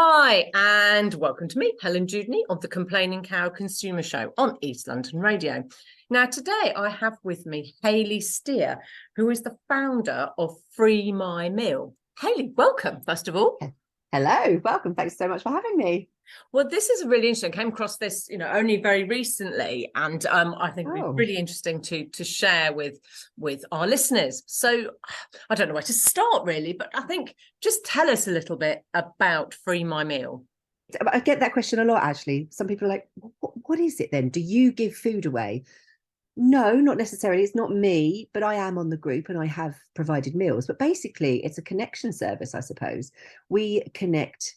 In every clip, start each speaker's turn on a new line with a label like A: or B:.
A: Hi, and welcome to me, Helen of the Complaining Cow Consumer Show on East London Radio. Now, today I have with me Hayley Steere, who is the founder of Free My Meal. Hayley, welcome, first of all.
B: Hello, welcome. Thanks so much for having me.
A: Well, this is really interesting. I came across this, only very recently, and I think it'd be really interesting to share with our listeners. So I don't know where to start really, but I think just tell us a little bit about Free My Meal.
B: I get that question a lot, actually. Some people are like, what is it then? Do you give food away? No, not necessarily. It's not me, but I am on the group and I have provided meals. But basically, it's a connection service, I suppose. We connect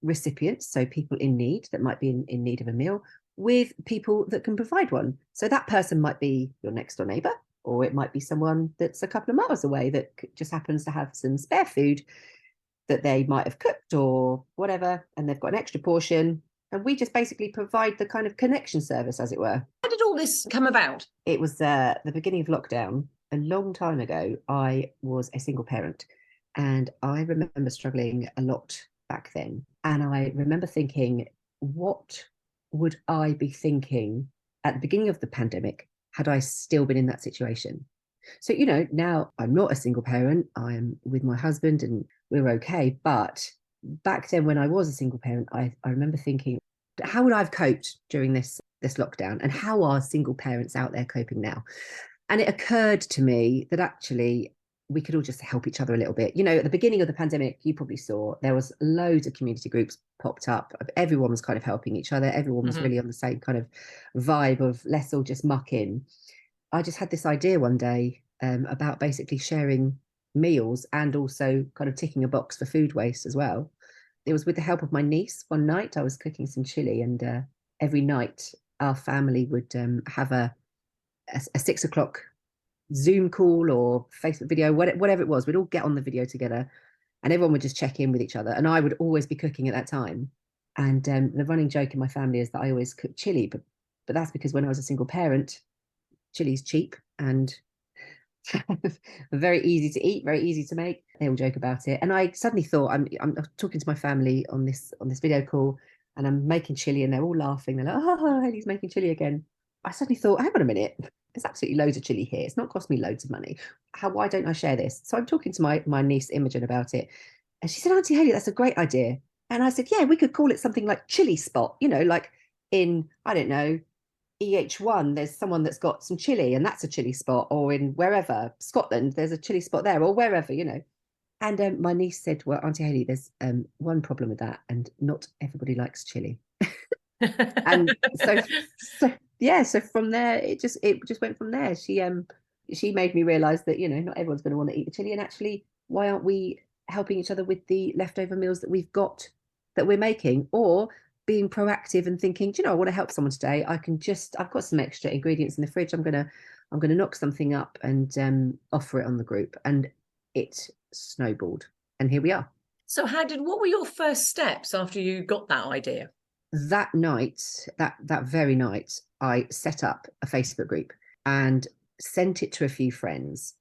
B: recipients, so people in need that might be in need of a meal, with people that can provide one. So that person might be your next door neighbour, or it might be someone that's a couple of miles away that just happens to have some spare food that they might have cooked or whatever, and they've got an extra portion. And we just basically provide the kind of connection service, as it were.
A: How did all this come about?
B: It was the beginning of lockdown. A long time ago, I was a single parent, and I remember struggling a lot back then. And I remember thinking, what would I be thinking at the beginning of the pandemic had I still been in that situation? So, now I'm not a single parent. I'm with my husband and we're okay. But back then, when I was a single parent, I remember thinking, how would I have coped during this lockdown, and how are single parents out there coping now? And it occurred to me that actually we could all just help each other a little bit. At the beginning of the pandemic, you probably saw there was loads of community groups popped up. Everyone was kind of helping each other. Everyone was really on the same kind of vibe of let's all just muck in. I just had this idea one day about basically sharing meals and also kind of ticking a box for food waste as well. It was with the help of my niece. One night I was cooking some chili, and every night our family would have a 6 o'clock Zoom call or Facebook video, whatever it was. We'd all get on the video together and everyone would just check in with each other. And I would always be cooking at that time. And the running joke in my family is that I always cook chili, but that's because when I was a single parent, chili's cheap and very easy to eat, very easy to make. They all joke about it. And I suddenly thought, I'm talking to my family on this video call, and I'm making chili and they're all laughing. They're like, oh, Hayley's making chili again. I suddenly thought, hang on a minute, there's absolutely loads of chili here. It's not cost me loads of money. Why don't I share this? So I'm talking to my niece Imogen about it. And she said, Auntie Hayley, that's a great idea. And I said, yeah, we could call it something like Chili Spot, like in, I don't know, EH1, there's someone that's got some chili and that's a chili spot, or in wherever, Scotland, there's a chili spot there, or wherever, And my niece said, well, Auntie Hayley, there's one problem with that, and not everybody likes chili. And so from there it just went from there. She made me realize that not everyone's going to want to eat the chili, and actually why aren't we helping each other with the leftover meals that we've got that we're making, or being proactive and thinking, I want to help someone today. I've got some extra ingredients in the fridge. I'm gonna knock something up and offer it on the group, and it snowballed, and here we are.
A: So what were your first steps after you got that idea?
B: That night, that very night, I set up a Facebook group and sent it to a few friends.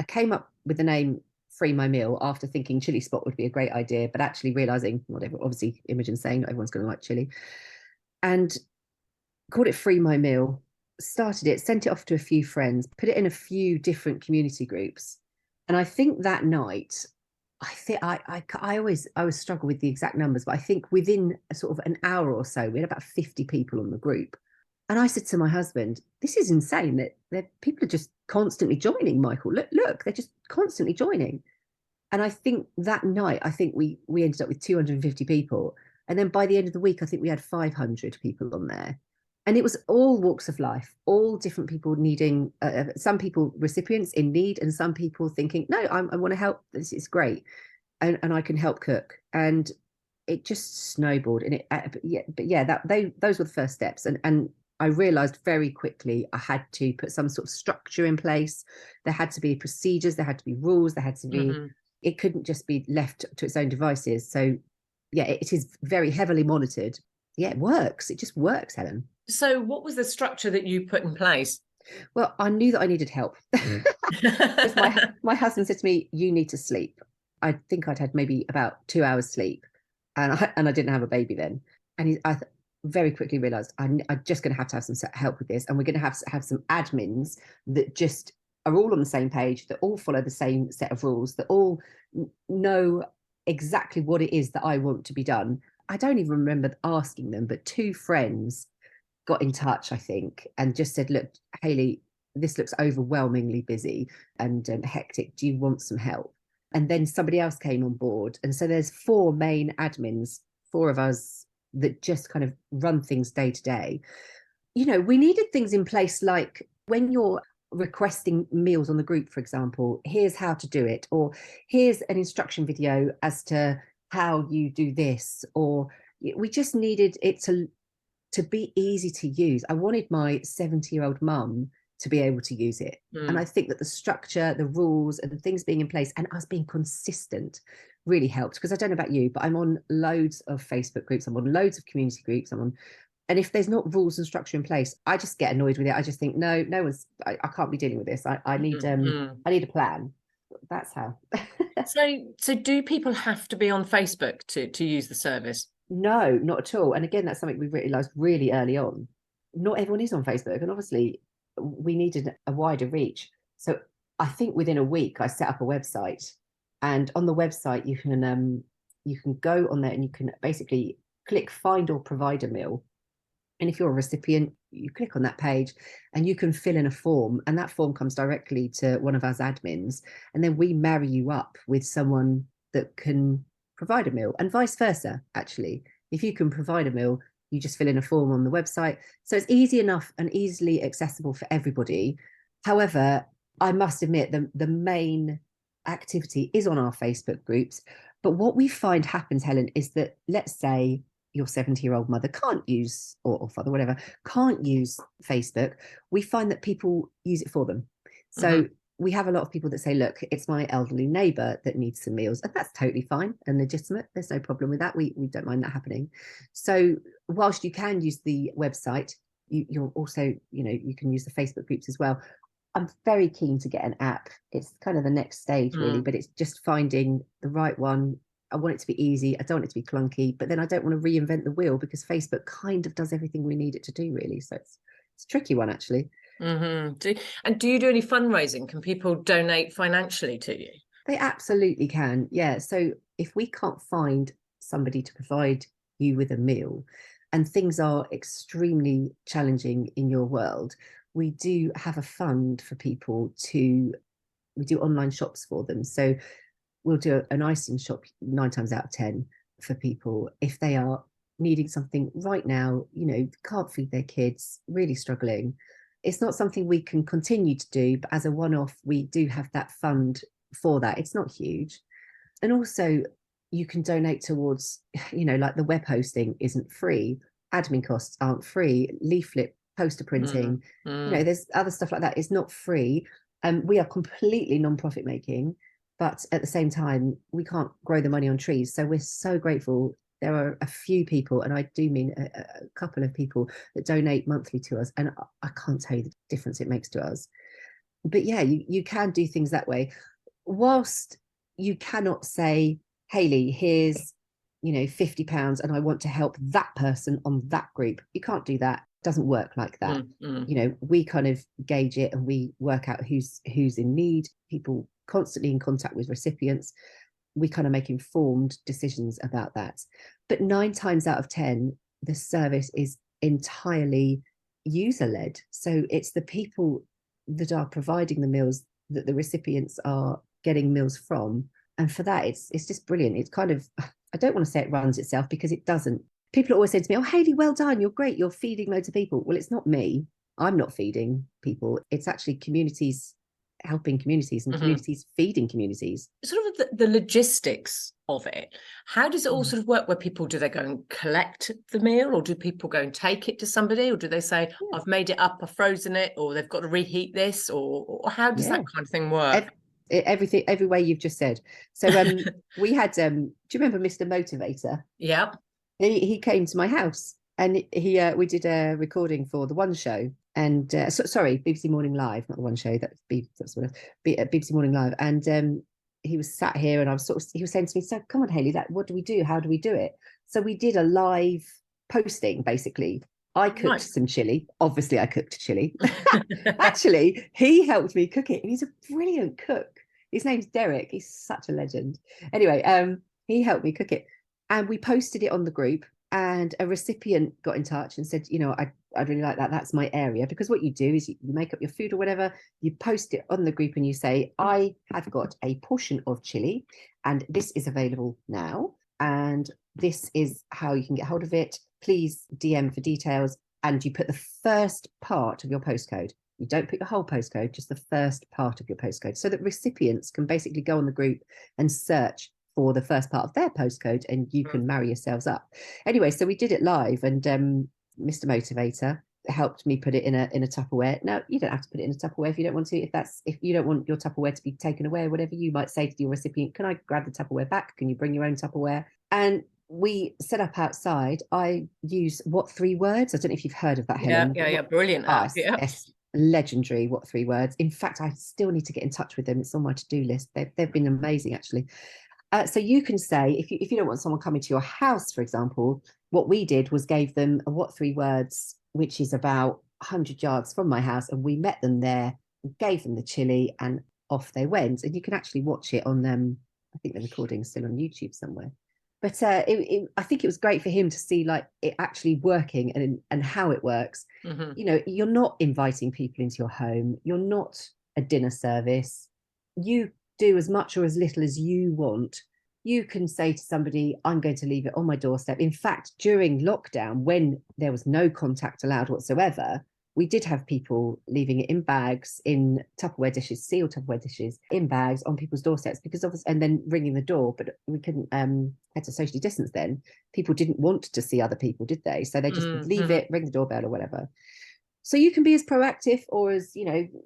B: I came up with the name Free My Meal after thinking Chili Spot would be a great idea, but actually realizing, obviously Imogen saying not everyone's going to like chili, and called it Free My Meal. Started it, sent it off to a few friends, put it in a few different community groups. And I think that night, I always struggle with the exact numbers, but I think within a sort of an hour or so, we had about 50 people on the group. And I said to my husband, this is insane that people are just constantly joining, Michael. Look, they're just constantly joining. And I think that night, we ended up with 250 people. And then by the end of the week, I think we had 500 people on there. And it was all walks of life, all different people needing, some people recipients in need, and some people thinking, no, I want to help. This is great. And I can help cook. And it just snowballed. And those were the first steps. And I realized very quickly I had to put some sort of structure in place. There had to be procedures, there had to be rules, there had to be, it couldn't just be left to its own devices. So yeah, it is very heavily monitored. Yeah, it works. It just works, Helen.
A: So what was the structure that you put in place?
B: Well, I knew that I needed help. Because my husband said to me, you need to sleep. I think I'd had maybe about 2 hours sleep. and I didn't have a baby then. And I very quickly realised I'm just going to have some help with this, and we're going to have some admins that just are all on the same page, that all follow the same set of rules, that all know exactly what it is that I want to be done. I don't even remember asking them, but 2 friends got in touch, I think, and just said, look, Hayley, this looks overwhelmingly busy and hectic. Do you want some help? And then somebody else came on board. And so there's 4 main admins, 4 of us that just kind of run things day to day. You know, we needed things in place like when you're requesting meals on the group, for example, here's how to do it, or here's an instruction video as to how you do this, or we just needed it to be easy to use. I wanted my 70-year-old mum to be able to use it. And I think that the structure, the rules, and the things being in place, and us being consistent really helped. Because I don't know about you, but I'm on loads of Facebook groups, I'm on loads of community groups, and if there's not rules and structure in place, I just get annoyed with it. I just think, no one's, I can't be dealing with this. I need a plan. That's how.
A: So do people have to be on Facebook to use the service?
B: No, not at all. And again, that's something we realised really early on. Not everyone is on Facebook, and obviously we needed a wider reach. So I think within a week I set up a website, and on the website you can go on there and you can basically click find or provide a meal. And if you're a recipient, you click on that page and you can fill in a form, and that form comes directly to one of us admins, and then we marry you up with someone that can provide a meal, and vice versa. Actually, if you can provide a meal, you just fill in a form on the website. So it's easy enough and easily accessible for everybody. However, I must admit the main activity is on our Facebook groups. But what we find happens, Helen, is that, let's say your 70-year-old mother can't use, or father, whatever, can't use Facebook. We find that people use it for them. So we have a lot of people that say, look, it's my elderly neighbour that needs some meals. And that's totally fine and legitimate. There's no problem with that. We don't mind that happening. So whilst you can use the website, you're also, you can use the Facebook groups as well. I'm very keen to get an app. It's kind of the next stage, really, but it's just finding the right one. I want it to be easy. I don't want it to be clunky, but then I don't want to reinvent the wheel, because Facebook kind of does everything we need it to do, really. So it's a tricky one, actually.
A: Do you do any fundraising? Can people donate financially to you?
B: They absolutely can. Yeah. So if we can't find somebody to provide you with a meal, and things are extremely challenging in your world, we do have a fund for people we do online shops for them. So we'll do an icing shop 9 times out of 10 for people if they are needing something right now, can't feed their kids, really struggling. It's not something we can continue to do, but as a one-off, we do have that fund for that. It's not huge. And also you can donate towards, like the web hosting isn't free. Admin costs aren't free. Leaflet, poster printing, there's other stuff like that. It's not free. We are completely non-profit making, but at the same time, we can't grow the money on trees. So we're so grateful. There are a few people, and I do mean a couple of people, that donate monthly to us. And I can't tell you the difference it makes to us. But yeah, you can do things that way. Whilst you cannot say, Hayley, here's, £50 and I want to help that person on that group. You can't do that. It doesn't work like that. We kind of gauge it and we work out who's in need. People constantly in contact with recipients. We kind of make informed decisions about that. But 9 times out of 10, the service is entirely user-led. So it's the people that are providing the meals that the recipients are getting meals from. And for that, it's just brilliant. It's kind of, I don't want to say it runs itself, because it doesn't. People always say to me, oh, Hayley, well done. You're great. You're feeding loads of people. Well, it's not me. I'm not feeding people. It's actually communities helping communities, and communities feeding communities. Sort
A: of the logistics of it. How does it all sort of work? Where people, do they go and collect the meal, or do people go and take it to somebody, or do they say, I've made it up, I've frozen it, or they've got to reheat this, or how does that kind of thing work?
B: Everything, every way you've just said. So we had, do you remember Mr. Motivator?
A: Yeah.
B: He came to my house, and we did a recording for the One Show, and sorry, BBC Morning Live, not the One Show. That's BBC Morning Live, and he was sat here and he was saying to me, so come on, Hayley, what do we do? How do we do it? So we did a live posting, basically. I cooked some chili. Obviously, I cooked chili. Actually, he helped me cook it. And he's a brilliant cook. His name's Derek. He's such a legend. Anyway, he helped me cook it. And we posted it on the group. And a recipient got in touch and said, I'd really like that. That's my area. Because what you do is you make up your food or whatever, you post it on the group and you say, I have got a portion of chili and this is available now. And this is how you can get hold of it. Please DM for details. And you put the first part of your postcode. You don't put your whole postcode, just the first part of your postcode, so that recipients can basically go on the group and search for the first part of their postcode, and you can marry yourselves up. Anyway, so we did it live, and Mr. Motivator helped me put it in a Tupperware. Now, you don't have to put it in a Tupperware if you don't want to. If you don't want your Tupperware to be taken away, whatever, you might say to your recipient, can I grab the Tupperware back? Can you bring your own Tupperware? And we set up outside. I use What 3 Words. I don't know if you've heard of that, Helen.
A: Yeah, brilliant.
B: Yes, legendary. What 3 Words. In fact, I still need to get in touch with them. It's on my to-do list. They've been amazing, actually. So you can say, if you don't want someone coming to your house, for example, what we did was gave them a What 3 Words, which is about 100 yards from my house, and we met them there, gave them the chili, and off they went. And you can actually watch it on I think the recording's still on YouTube somewhere. But I think it was great for him to see like it actually working and how it works. You're not inviting people into your home. You're not a dinner service. You do as much or as little as you want. You can say to somebody, I'm going to leave it on my doorstep. In fact, during lockdown, when there was no contact allowed whatsoever, we did have people leaving it in bags, in Tupperware dishes, sealed Tupperware dishes, in bags on people's doorsteps, because obviously, and then ringing the door, but we couldn't, had to socially distance then. People didn't want to see other people, did they? So they just would leave it, ring the doorbell or whatever. So you can be as proactive or as,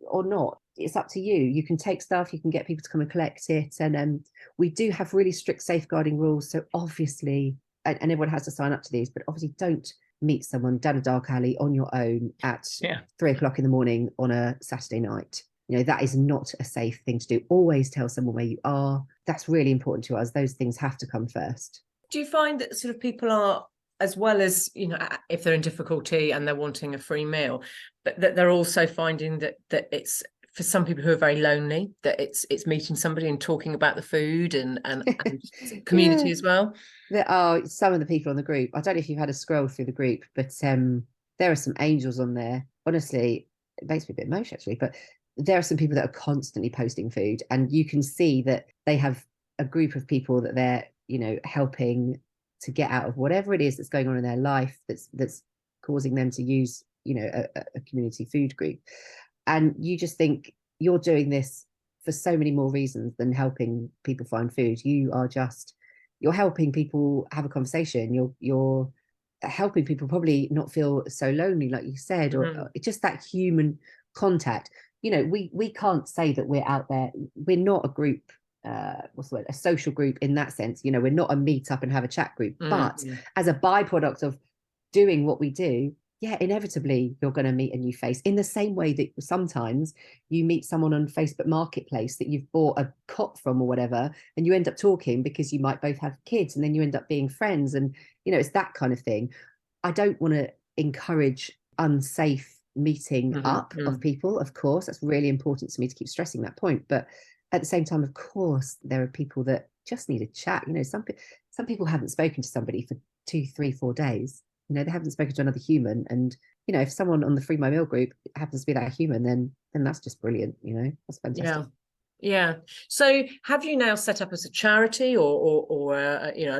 B: or not. It's up to you. You can take stuff, you can get people to come and collect it. And we do have really strict safeguarding rules. So obviously, and everyone has to sign up to these, but obviously don't meet someone down a dark alley on your own at 3 o'clock in the morning on a Saturday night. That is not a safe thing to do. Always tell someone where you are. That's really important to us. Those things have to come first.
A: Do you find that sort of people are, as well as, if they're in difficulty and they're wanting a free meal, but that they're also finding that it's, for some people who are very lonely, that it's meeting somebody and talking about the food and community as well?
B: There are some of the people on the group. I don't know if you've had a scroll through the group, but there are some angels on there. Honestly, it makes me a bit emotional, actually, but there are some people that are constantly posting food, and you can see that they have a group of people that they're, helping to get out of whatever it is that's going on in their life that's causing them to use, a community food group. And you just think you're doing this for so many more reasons than helping people find food. You're helping people have a conversation. You're helping people probably not feel so lonely, like you said, or just that human contact. We can't say that we're out there. We're not a group, what's the word, a social group in that sense. We're not a meet up and have a chat group. But as a byproduct of doing what we do, inevitably you're going to meet a new face, in the same way that sometimes you meet someone on Facebook Marketplace that you've bought a cot from or whatever, and you end up talking because you might both have kids, and then you end up being friends, and it's that kind of thing. I don't want to encourage unsafe meeting up of people. Of course, that's really important to me to keep stressing that point, but at the same time, of course, there are people that just need a chat. Some people haven't spoken to somebody for 2, 3, 4 days. They haven't spoken to another human, and if someone on the Free My Meal group happens to be that human, then that's just brilliant. That's fantastic.
A: Yeah. So have you now set up as a charity or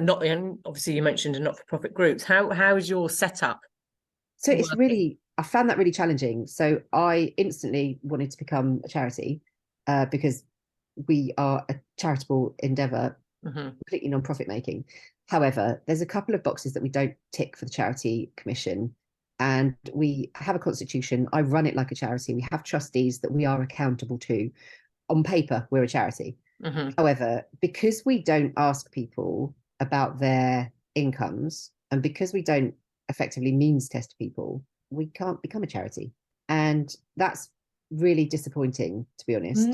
A: not? Obviously you mentioned a not-for-profit groups. How is your setup?
B: So it's really, I found that really challenging. So I instantly wanted to become a charity because we are a charitable endeavour, completely non-profit making. However, there's a couple of boxes that we don't tick for the Charity Commission, and we have a constitution. I run it like a charity. We have trustees that we are accountable to. On paper, we're a charity. However, because we don't ask people about their incomes, and because we don't effectively means test people, we can't become a charity. And that's really disappointing, to be honest.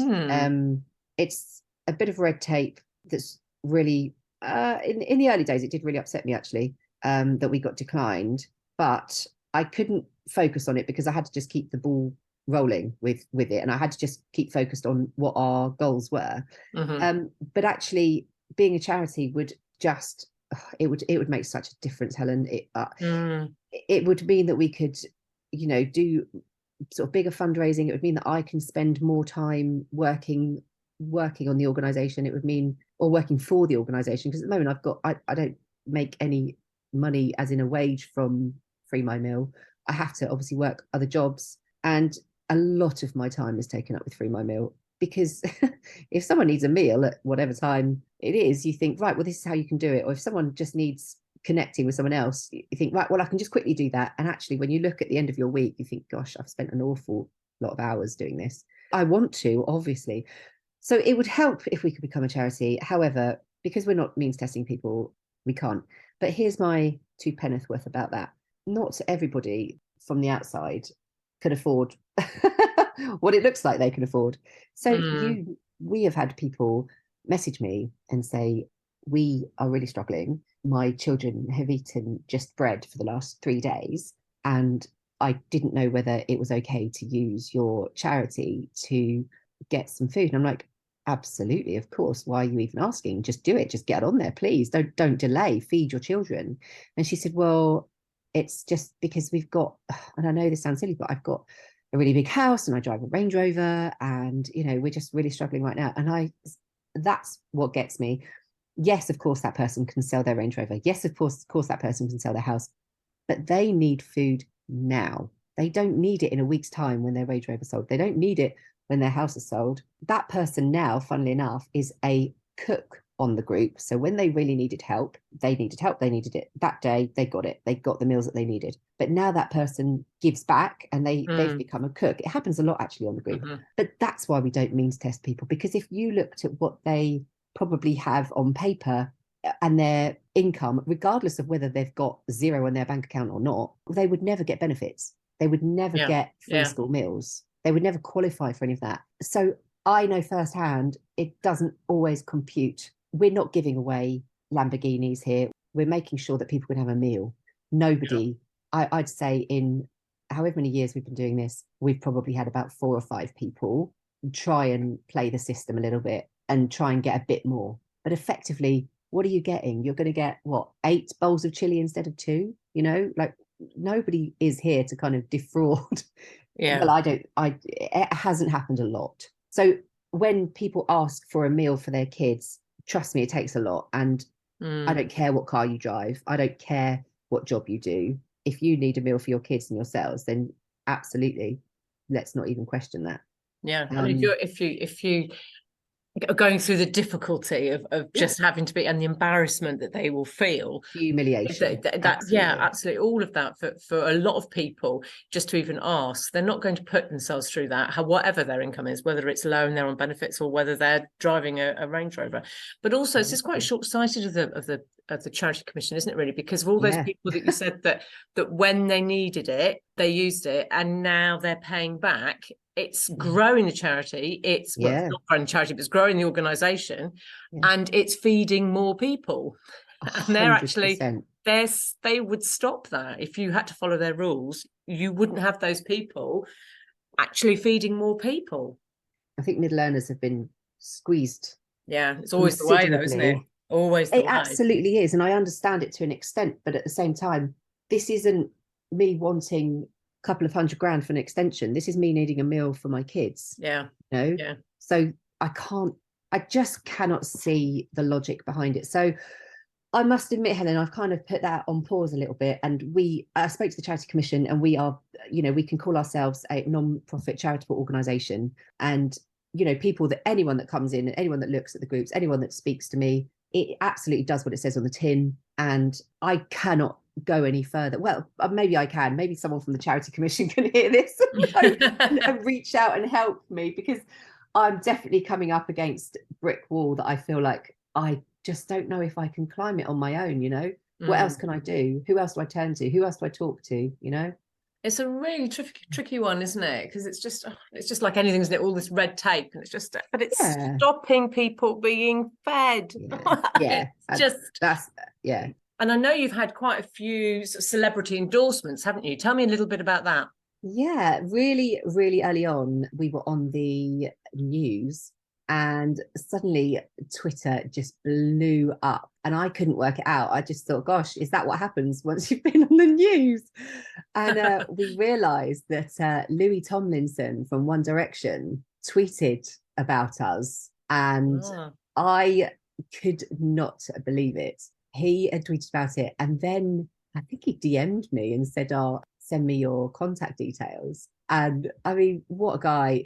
B: It's a bit of red tape that's really, in the early days, it did really upset me actually, that we got declined, but I couldn't focus on it because I had to just keep the ball rolling with it, and I had to just keep focused on what our goals were. But actually being a charity would just, it would make such a difference, Helen. It would mean that we could, do sort of bigger fundraising. It would mean that I can spend more time working on the organization. It would mean, or working for the organization, because at the moment I don't make any money as in a wage from Free My Meal. I have to obviously work other jobs, and a lot of my time is taken up with Free My Meal, because if someone needs a meal at whatever time it is, you think, right, well, this is how you can do it. Or if someone just needs connecting with someone else, you think, right, well, I can just quickly do that. And actually, when you look at the end of your week, you think, gosh, I've spent an awful lot of hours doing this. I want to, obviously. So it would help if we could become a charity. However, because we're not means testing people, we can't. But here's my two penneth worth about that. Not everybody from the outside can afford what it looks like they can afford. So we have had people message me and say, we are really struggling. My children have eaten just bread for the last 3 days, and I didn't know whether it was okay to use your charity to get some food. And I'm like, absolutely, of course. Why are you even asking? Just do it. Just get on there, please. Don't delay. Feed your children. And she said, well, it's just because we've got, and I know this sounds silly, but I've got a really big house and I drive a Range Rover, and we're just really struggling right now. And that's what gets me. Yes, of course, that person can sell their Range Rover. Yes, of course that person can sell their house, but they need food now. They don't need it in a week's time when their Range Rover sold. They don't need it when their house is sold. That person now, funnily enough, is a cook on the group. So when they really needed help, they needed it that day. They got it. They got the meals that they needed. But now that person gives back and they've become a cook. It happens a lot actually on the group. But that's why we don't means test people, because if you looked at what they probably have on paper and their income, regardless of whether they've got zero in their bank account or not, they would never get benefits. They would never get free school meals. They would never qualify for any of that. So I know firsthand, it doesn't always compute. We're not giving away Lamborghinis here. We're making sure that people can have a meal. Nobody, I'd say in however many years we've been doing this, we've probably had about 4 or 5 people try and play the system a little bit and try and get a bit more. But effectively, what are you getting? You're going to get, what, 8 bowls of chili instead of 2? Like, nobody is here to kind of defraud. Well, it hasn't happened a lot. So when people ask for a meal for their kids, trust me, it takes a lot. And I don't care what car you drive. I don't care what job you do. If you need a meal for your kids and yourselves, then absolutely, let's not even question that.
A: Yeah. I mean, if you going through the difficulty of just having to be, and the embarrassment that they will feel,
B: humiliation,
A: absolutely, all of that for a lot of people, just to even ask, they're not going to put themselves through that, whatever their income is, whether it's low and they're on benefits or whether they're driving a Range Rover. But also it's just quite short-sighted of the Charity Commission, isn't it, really, because of all those people that you said that when they needed it, they used it, and now they're paying back. It's growing the charity. It's not growing the charity, but it's growing the organisation, and it's feeding more people. 100%. And they're actually they would stop that if you had to follow their rules. You wouldn't have those people actually feeding more people.
B: I think middle earners have been squeezed.
A: Yeah, it's always the way, though, isn't it? Always the way. It
B: absolutely is, and I understand it to an extent. But at the same time, this isn't me wanting couple of $100,000 for an extension. This is me needing a meal for my kids. So I just cannot see the logic behind it. So I must admit, Helen, I've kind of put that on pause a little bit, and I spoke to the Charity Commission, and we are, we can call ourselves a non-profit charitable organisation, and anyone that comes in, anyone that looks at the groups, anyone that speaks to me, it absolutely does what it says on the tin, and I cannot go any further. Well, maybe I can. Maybe someone from the Charity Commission can hear this and reach out and help me, because I'm definitely coming up against a brick wall that I feel like I just don't know if I can climb it on my own. What else can I do? Who else do I turn to? Who else do I talk to?
A: It's a really tricky one, isn't it? Because it's just like anything, isn't it? All this red tape, and but it's
B: Yeah.
A: stopping people being fed.
B: Yeah.
A: It's just
B: that's yeah.
A: And I know you've had quite a few sort of celebrity endorsements, haven't you? Tell me a little bit about that.
B: Yeah, really, really early on, we were on the news and suddenly Twitter just blew up and I couldn't work it out. I just thought, gosh, is that what happens once you've been on the news? And we realized that Louis Tomlinson from One Direction tweeted about us and
A: Ah.
B: I could not believe it. He had tweeted about it and then I think he DM'd me and said, oh, send me your contact details. And I mean, what a guy.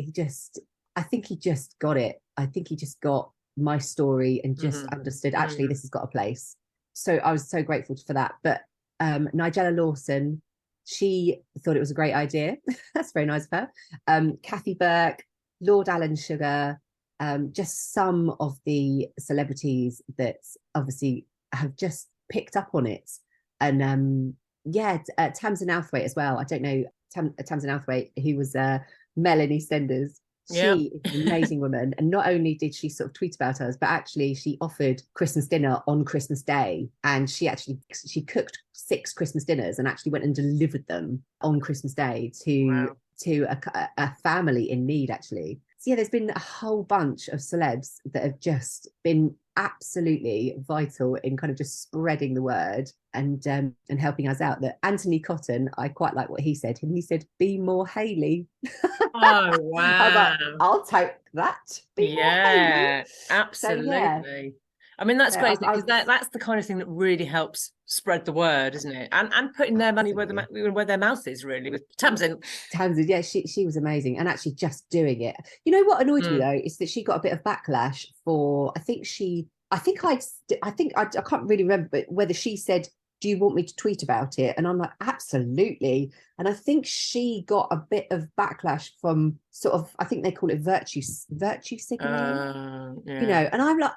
B: I think he just got it. I think he just got my story and just understood, actually, this has got a place. So I was so grateful for that. But Nigella Lawson, she thought it was a great idea. That's very nice of her. Kathy Burke, Lord Alan Sugar, just some of the celebrities that obviously have just picked up on it. And Tamsin Outhwaite as well. I don't know Tamsin Outhwaite, who was Mel in EastEnders. She is an amazing woman. And not only did she sort of tweet about us, but actually she offered Christmas dinner on Christmas Day. And she cooked 6 Christmas dinners and actually went and delivered them on Christmas Day to a family in need, actually. So yeah, there's been a whole bunch of celebs that have just been absolutely vital in kind of just spreading the word and helping us out. That Anthony Cotton, I quite like what he said. He said, "Be more Hayley."
A: Oh
B: I was like,
A: wow.
B: I'll take that. Be more Hayley.
A: Absolutely.
B: So yeah.
A: I mean, that's
B: So
A: great because that's the kind of thing that really helps spread the word, isn't it? And putting their money where their mouth is, really, with Tamsin.
B: Yeah, she was amazing, and actually just doing it. You know what annoyed me though is that she got a bit of backlash for. I can't really remember, but whether she said, "Do you want me to tweet about it?" And I'm like, absolutely. And I think she got a bit of backlash from sort of, I think they call it virtue signaling. You know, and I'm like,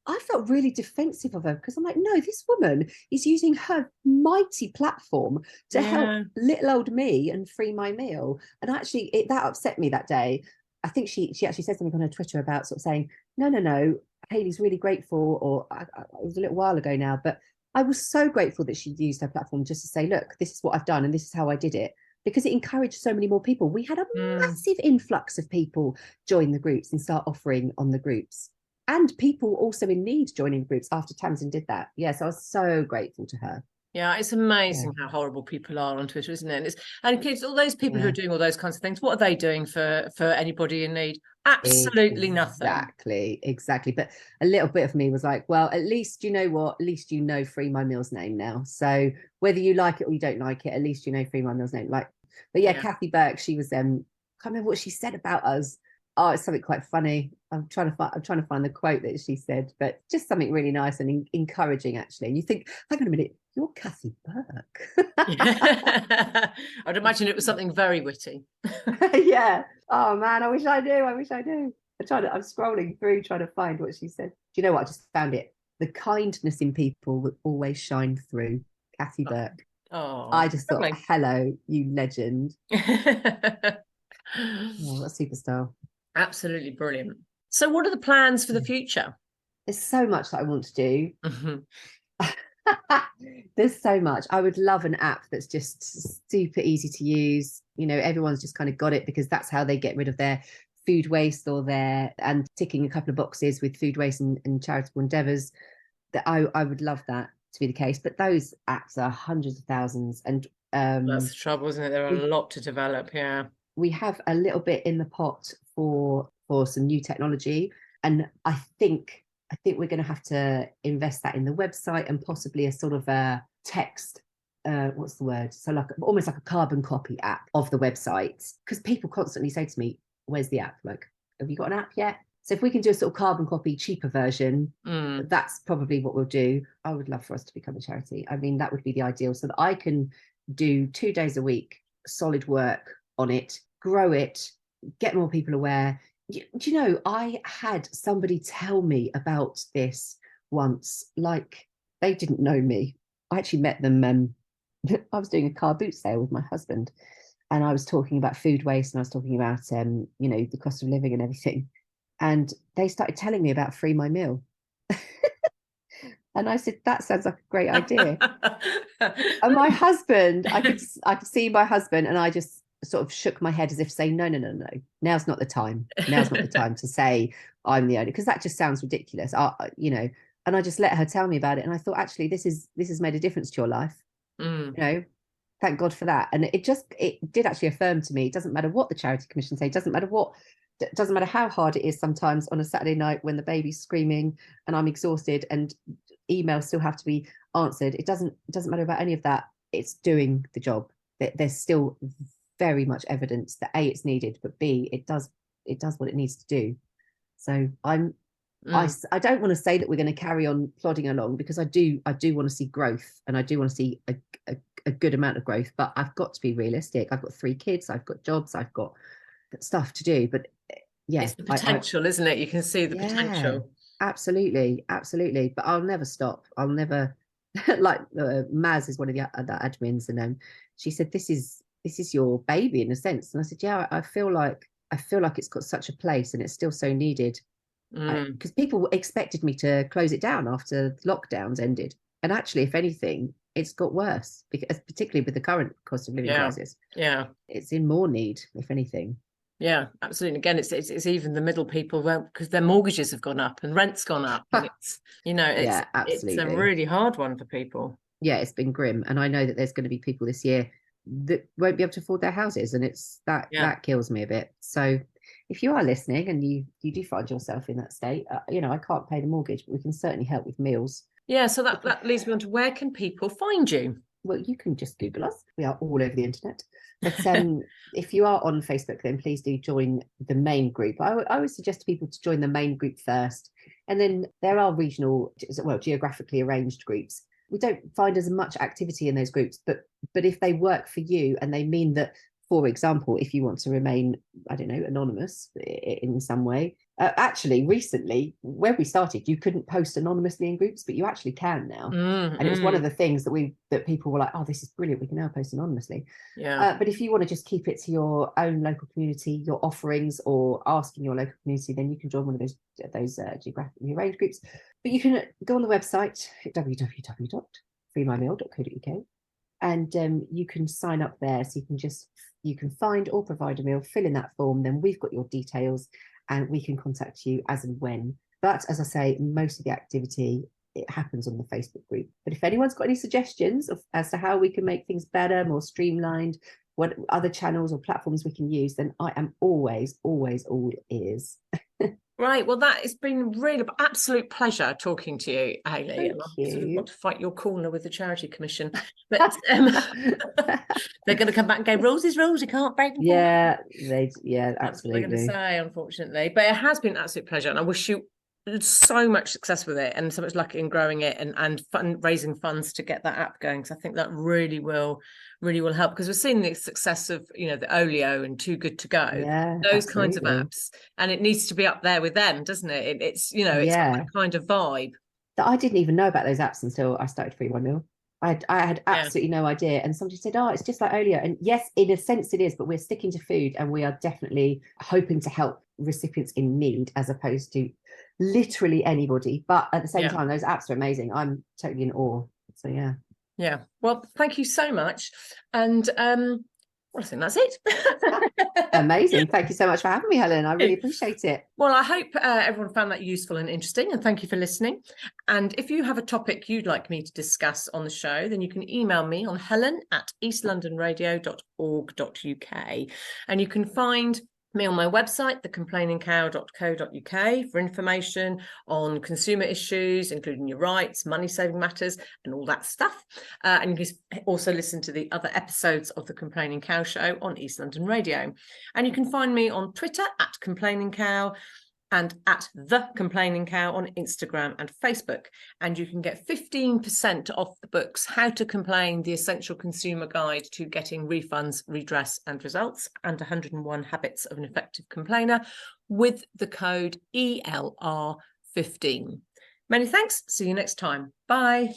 B: I felt really defensive of her because I'm like, no, this woman is using her mighty platform to help little old me and free my meal. And actually, that upset me that day. I think she actually said something on her Twitter about sort of saying, no, Hayley's really grateful, or it was a little while ago now, but I was so grateful that she used her platform just to say, look, this is what I've done and this is how I did it, because it encouraged so many more people. We had a massive influx of people join the groups and start offering on the groups. And people also in need joining groups after Tamsin did that. Yes, I was so grateful to her.
A: Yeah, it's amazing how horrible people are on Twitter, isn't it? And kids, all those people who are doing all those kinds of things, what are they doing for anybody in need? Absolutely nothing.
B: Exactly. But a little bit of me was like, well, at least you know what? At least you know Free My Meal's name now. So whether you like it or you don't like it, at least you know Free My Meal's name. But yeah, Kathy Burke, she was I can't remember what she said about us. Oh, it's something quite funny. I'm trying to find the quote that she said, but just something really nice and encouraging, actually. And you think, hang on a minute, you're Kathy Burke.
A: I'd imagine it was something very witty.
B: Yeah. Oh man, I wish I knew. I'm scrolling through trying to find what she said. Do you know what? I just found it. The kindness in people will always shine through. Kathy Burke.
A: Oh,
B: I just thought, hello, you legend.
A: Oh,
B: what a superstar.
A: Absolutely brilliant. So what are the plans for the future?
B: There's so much that I want to do. There's so much. I would love an app that's just super easy to use. You know, everyone's just kind of got it because that's how they get rid of their food waste and ticking a couple of boxes with food waste and charitable endeavours. That I would love that to be the case. But those apps are hundreds of thousands. And
A: that's the trouble, isn't it? There are a lot to develop. Yeah.
B: We have a little bit in the pot for some new technology. And I think we're going to have to invest that in the website and possibly a sort of a text, what's the word? So almost like a carbon copy app of the website. Because people constantly say to me, where's the app? Like, have you got an app yet? So if we can do a sort of carbon copy, cheaper version, that's probably what we'll do. I would love for us to become a charity. I mean, that would be the ideal, so that I can do 2 days a week, solid work on it, grow it, get more people aware. Do you know, I had somebody tell me about this once, like they didn't know me. I actually met them I was doing a car boot sale with my husband, and I was talking about food waste, and I was talking about the cost of living and everything. And they started telling me about Free My Meal. And I said, that sounds like a great idea. And my husband, I could see my husband, and I just sort of shook my head as if saying, no, no, no, no, now's not the time. Now's not the time to say I'm the owner, because that just sounds ridiculous. And I just let her tell me about it. And I thought, actually, this has made a difference to your life. Thank God for that. And it did actually affirm to me, it doesn't matter what the charity commission say, it doesn't matter how hard it is sometimes on a Saturday night when the baby's screaming and I'm exhausted and emails still have to be answered. It doesn't matter about any of that. It's doing the job. There's still very much evidence that A, it's needed, but B, it does what it needs to do. So I don't want to say that we're going to carry on plodding along, because I do want to see growth, and I do want to see a good amount of growth, but I've got to be realistic. I've got 3 kids, I've got jobs, I've got stuff to do. But yeah,
A: it's the potential, isn't it? You can see the potential.
B: Absolutely. But I'll never stop. I'll never like Maz is one of the admins, and she said, this is your baby in a sense. And I said, yeah, I feel like it's got such a place, and it's still so needed, because people expected me to close it down after lockdowns ended, and actually, if anything, it's got worse, because particularly with the current cost of living crisis. It's in more need, if anything.
A: Yeah, absolutely. Again, it's even the middle people, because their mortgages have gone up and rent's gone up, and it's a really hard one for people.
B: Yeah, it's been grim, and I know that there's going to be people this year that won't be able to afford their houses, and that kills me a bit. So if you are listening and you do find yourself in that state, I can't pay the mortgage, but we can certainly help with meals.
A: Yeah, so that leads me on to, where can people find you?
B: Well, you can just Google us. We are all over the internet. But if you are on Facebook, then please do join the main group. I would suggest to people to join the main group first. And then there are geographically arranged groups. We don't find as much activity in those groups, but if they work for you, and they mean that, for example, if you want to remain, I don't know, anonymous in some way. Actually, recently, when we started, you couldn't post anonymously in groups, but you actually can now. And it was one of the things that people were like, oh, this is brilliant, we can now post anonymously. But if you want to just keep it to your own local community, your offerings, or asking your local community, then you can join one of those geographically arranged groups. But you can go on the website, www.freemymeal.co.uk, and you can sign up there. So you can find or provide a meal, fill in that form, then we've got your details, and we can contact you as and when. But as I say, most of the activity, it happens on the Facebook group. But if anyone's got any suggestions as to how we can make things better, more streamlined, what other channels or platforms we can use, then I am always all ears.
A: Right. Well, that has been really absolute pleasure talking to you, Hayley.
B: Thank you.
A: Sort of got to fight your corner with the charity commission, but they're going to come back and go, rules is rules, you can't break them.
B: Yeah, absolutely.
A: That's what they're going to say, unfortunately. But it has been an absolute pleasure, and I wish you so much success with it, and so much luck in growing it, and raising funds to get that app going, because I think that really will help, because we're seeing the success of the Olio and Too Good to Go, those kinds of apps, and it needs to be up there with them, doesn't it? It's it's that kind of vibe.
B: That I didn't even know about those apps until I started Free My Meal. I had absolutely no idea, and somebody said, oh, it's just like Olio, and yes, in a sense it is, but we're sticking to food, and we are definitely hoping to help recipients in need as opposed to literally anybody. But at the same time, those apps are amazing. I'm totally in awe. So yeah,
A: well, thank you so much, and I think that's it.
B: Amazing. Thank you so much for having me, Helen. I really appreciate it.
A: Well, I hope everyone found that useful and interesting, and thank you for listening. And if you have a topic you'd like me to discuss on the show, then you can email me on helen@eastlondonradio.org.uk, and you can find me on my website, thecomplainingcow.co.uk, for information on consumer issues, including your rights, money-saving matters, and all that stuff. And you can also listen to the other episodes of The Complaining Cow Show on East London Radio. And you can find me on Twitter @ComplainingCow, and @The Complaining Cow on Instagram and Facebook. And you can get 15% off the books, How to Complain, The Essential Consumer Guide to Getting Refunds, Redress and Results, and 101 Habits of an Effective Complainer, with the code ELR15. Many thanks. See you next time. Bye.